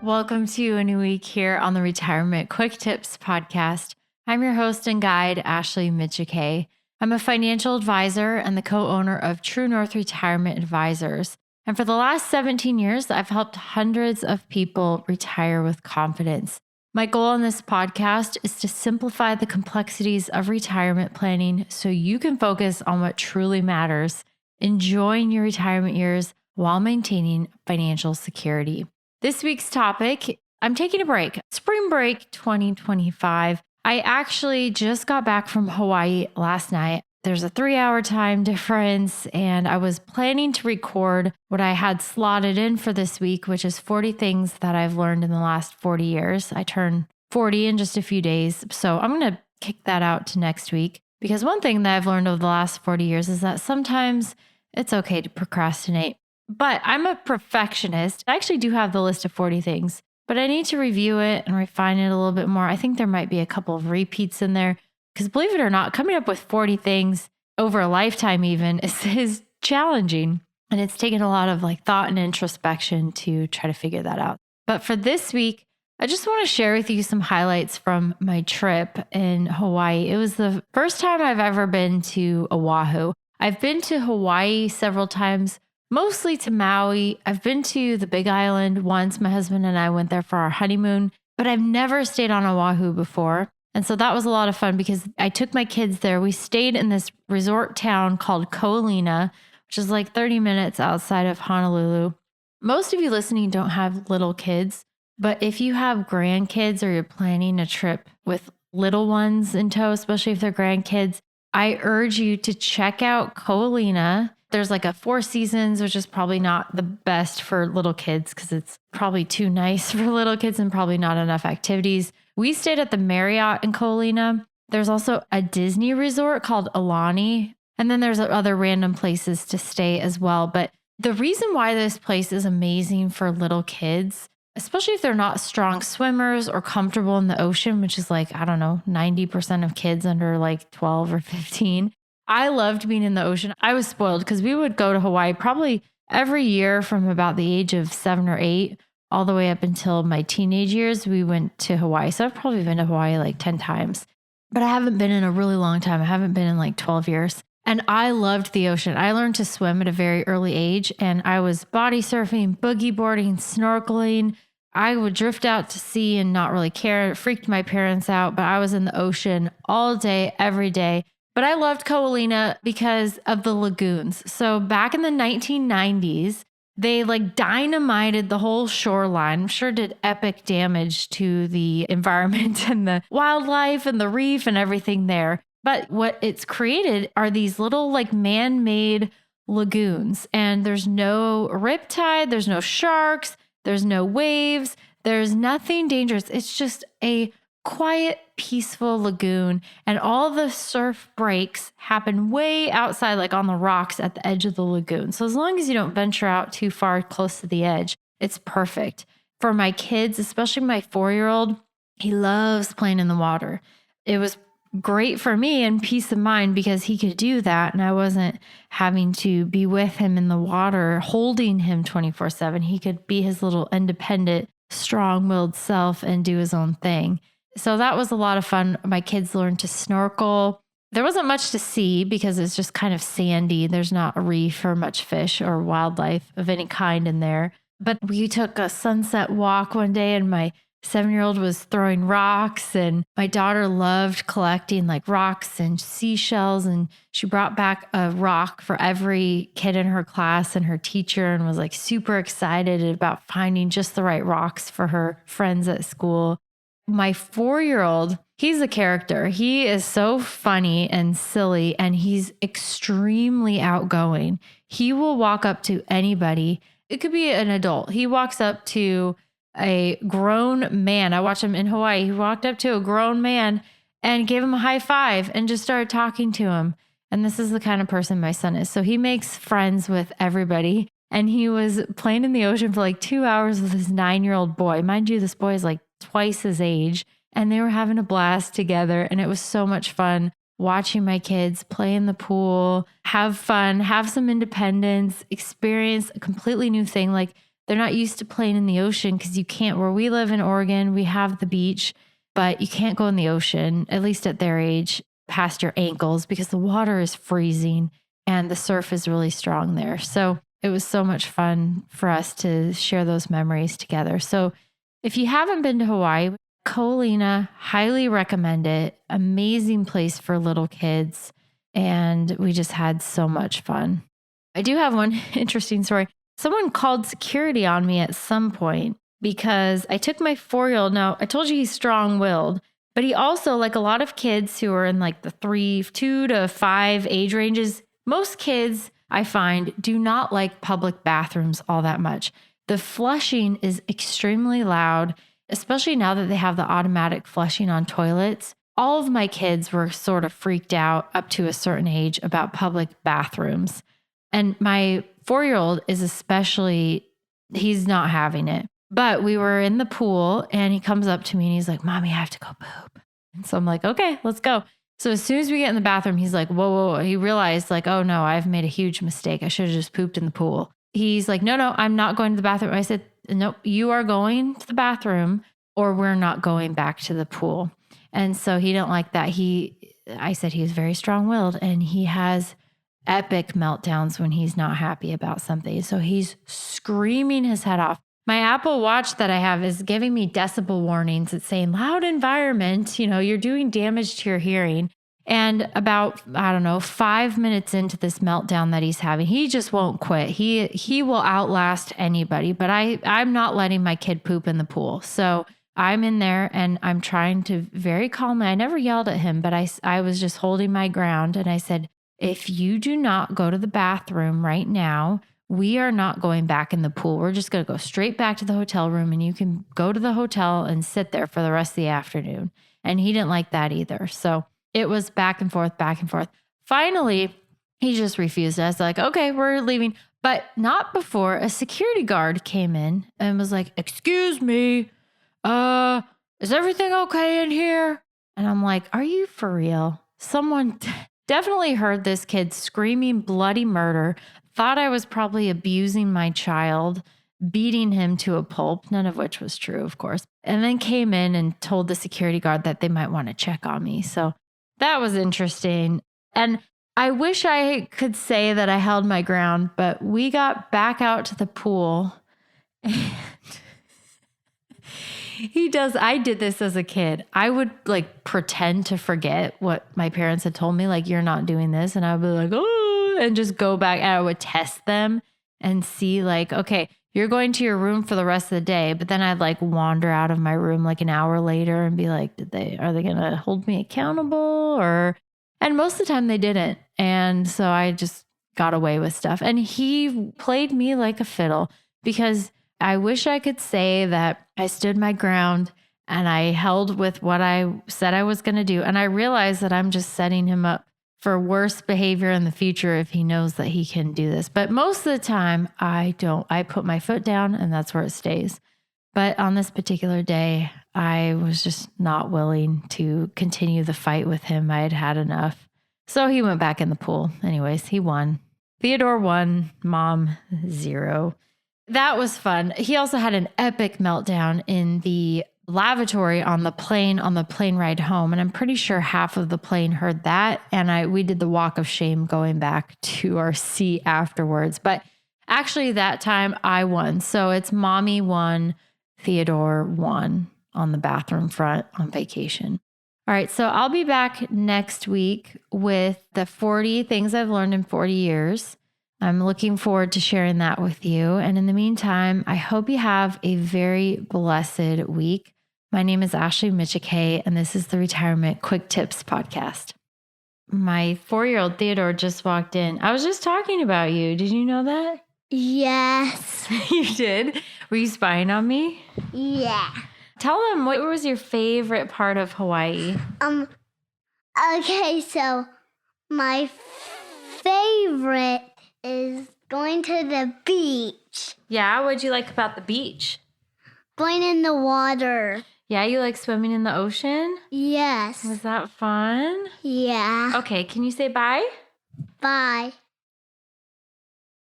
Welcome to a new week here on the Retirement Quick Tips podcast. I'm your host and guide, Ashley Micciche. I'm a financial advisor and the co-owner of True North Retirement Advisors. And for the last 17 years, I've helped hundreds of people retire with confidence. My goal on this podcast is to simplify the complexities of retirement planning so you can focus on what truly matters, enjoying your retirement years while maintaining financial security. This week's topic, I'm taking a break. Spring break 2025. I actually just got back from Hawaii last night. There's a 3-hour time difference, and I was planning to record what I had slotted in for this week, which is 40 things that I've learned in the last 40 years. I turn 40 in just a few days, so I'm going to kick that out to next week. Because one thing that I've learned over the last 40 years is that sometimes it's okay to procrastinate. But I'm a perfectionist. I actually do have the list of 40 things, but I need to review it and refine it a little bit more. I think there might be a couple of repeats in there because believe it or not, coming up with 40 things over a lifetime even is challenging. And it's taken a lot of thought and introspection to try to figure that out. But for this week, I just want to share with you some highlights from my trip in Hawaii. It was the first time I've ever been to Oahu. I've been to Hawaii several times, mostly to Maui. I've been to the Big Island once. My husband and I went there for our honeymoon, but I've never stayed on Oahu before. And so that was a lot of fun because I took my kids there. We stayed in this resort town called Ko'olina, which is 30 minutes outside of Honolulu. Most of you listening don't have little kids, but if you have grandkids or you're planning a trip with little ones in tow, especially if they're grandkids, I urge you to check out Ko'olina. There's a Four Seasons, which is probably not the best for little kids because it's probably too nice for little kids and probably not enough activities. We stayed at the Marriott in Ko'olina. There's also a Disney resort called Aulani. And then there's other random places to stay as well. But the reason why this place is amazing for little kids, especially if they're not strong swimmers or comfortable in the ocean, which is 90% of kids under 12 or 15. I loved being in the ocean. I was spoiled because we would go to Hawaii probably every year from about the age of 7 or 8 all the way up until my teenage years. We went to Hawaii. So I've probably been to Hawaii 10 times, but I haven't been in a really long time. I haven't been in 12 years. And I loved the ocean. I learned to swim at a very early age and I was body surfing, boogie boarding, snorkeling. I would drift out to sea and not really care. It freaked my parents out, but I was in the ocean all day, every day. But I loved Ko'olina because of the lagoons. So back in the 1990s, they dynamited the whole shoreline. I'm sure did epic damage to the environment and the wildlife and the reef and everything there. But what it's created are these little man-made lagoons. And there's no riptide, there's no sharks, there's no waves, there's nothing dangerous. It's just a quiet, peaceful lagoon, and all the surf breaks happen way outside, on the rocks at the edge of the lagoon. So as long as you don't venture out too far close to the edge, it's perfect. For my kids, especially my 4-year-old, he loves playing in the water. It was great for me and peace of mind because he could do that and I wasn't having to be with him in the water, holding him 24/7. He could be his little independent, strong-willed self and do his own thing. So that was a lot of fun. My kids learned to snorkel. There wasn't much to see because it's just kind of sandy. There's not a reef or much fish or wildlife of any kind in there. But we took a sunset walk one day and my 7-year-old was throwing rocks and my daughter loved collecting rocks and seashells. And she brought back a rock for every kid in her class and her teacher and was super excited about finding just the right rocks for her friends at school. My 4-year-old, he's a character. He is so funny and silly, and he's extremely outgoing. He will walk up to anybody. It could be an adult. He walks up to a grown man. I watched him in Hawaii. He walked up to a grown man and gave him a high five and just started talking to him. And this is the kind of person my son is. So he makes friends with everybody. And he was playing in the ocean for 2 hours with his 9-year-old boy. Mind you, this boy is twice his age. And they were having a blast together. And it was so much fun watching my kids play in the pool, have fun, have some independence, experience a completely new thing. they're not used to playing in the ocean because you can't, where we live in Oregon, we have the beach, but you can't go in the ocean, at least at their age, past your ankles because the water is freezing and the surf is really strong there. So it was so much fun for us to share those memories together. So if you haven't been to Hawaii, Ko'olina, highly recommend it. Amazing place for little kids. And we just had so much fun. I do have one interesting story. Someone called security on me at some point because I took my 4-year-old. Now, I told you he's strong-willed, but he also, like a lot of kids who are in like the 2 to 5 age ranges, most kids I find do not like public bathrooms all that much. The flushing is extremely loud, especially now that they have the automatic flushing on toilets. All of my kids were sort of freaked out up to a certain age about public bathrooms. And my 4-year-old is especially, he's not having it. But we were in the pool and he comes up to me and he's like, Mommy, I have to go poop. And so I'm like, okay, let's go. So as soon as we get in the bathroom, he's like, whoa, whoa, whoa. He realized like, oh no, I've made a huge mistake. I should have just pooped in the pool. He's like, no, I'm not going to the bathroom. I said, nope, you are going to the bathroom or we're not going back to the pool. And so he didn't like that. I said he was very strong-willed and he has epic meltdowns when he's not happy about something. So he's screaming his head off. My Apple Watch that I have is giving me decibel warnings. It's saying loud environment, you're doing damage to your hearing. And about, 5 minutes into this meltdown that he's having, he just won't quit. He will outlast anybody, but I'm not letting my kid poop in the pool. So I'm in there and I'm trying to very calmly, I never yelled at him, but I was just holding my ground. And I said, if you do not go to the bathroom right now, we are not going back in the pool. We're just going to go straight back to the hotel room and you can go to the hotel and sit there for the rest of the afternoon. And he didn't like that either. So it was back and forth, back and forth. Finally, he just refused. I was like, okay, we're leaving. But not before a security guard came in and was like, excuse me, is everything okay in here? And I'm like, are you for real? Someone definitely heard this kid screaming bloody murder, thought I was probably abusing my child, beating him to a pulp, none of which was true, of course, and then came in and told the security guard that they might want to check on me. So that was interesting. And I wish I could say that I held my ground, but we got back out to the pool. And I did this as a kid. I would like pretend to forget what my parents had told me, like, you're not doing this. And I would be like, oh, and just go back and I would test them and see like, okay, you're going to your room for the rest of the day. But then I'd like wander out of my room like an hour later and be like, are they going to hold me accountable? And most of the time they didn't. And so I just got away with stuff. And he played me like a fiddle because I wish I could say that I stood my ground and I held with what I said I was going to do. And I realized that I'm just setting him up for worse behavior in the future if he knows that he can do this. But most of the time I don't. I put my foot down and that's where it stays. But on this particular day, I was just not willing to continue the fight with him. I had had enough. So he went back in the pool. Anyways, he won. Theodore won, Mom 0. That was fun. He also had an epic meltdown in the lavatory on the plane ride home. And I'm pretty sure half of the plane heard that. And we did the walk of shame going back to our seat afterwards. But actually that time I won. So it's Mommy won, Theodore won on the bathroom front on vacation. All right. So I'll be back next week with the 40 things I've learned in 40 years. I'm looking forward to sharing that with you. And in the meantime, I hope you have a very blessed week. My name is Ashley Micciche, and this is the Retirement Quick Tips Podcast. My 4-year-old Theodore just walked in. I was just talking about you. Did you know that? Yes. You did? Were you spying on me? Yeah. Tell them, what was your favorite part of Hawaii? Okay, so my favorite is going to the beach. Yeah, what'd you like about the beach? Going in the water. Yeah, you like swimming in the ocean? Yes. Was that fun? Yeah. Okay, can you say bye? Bye.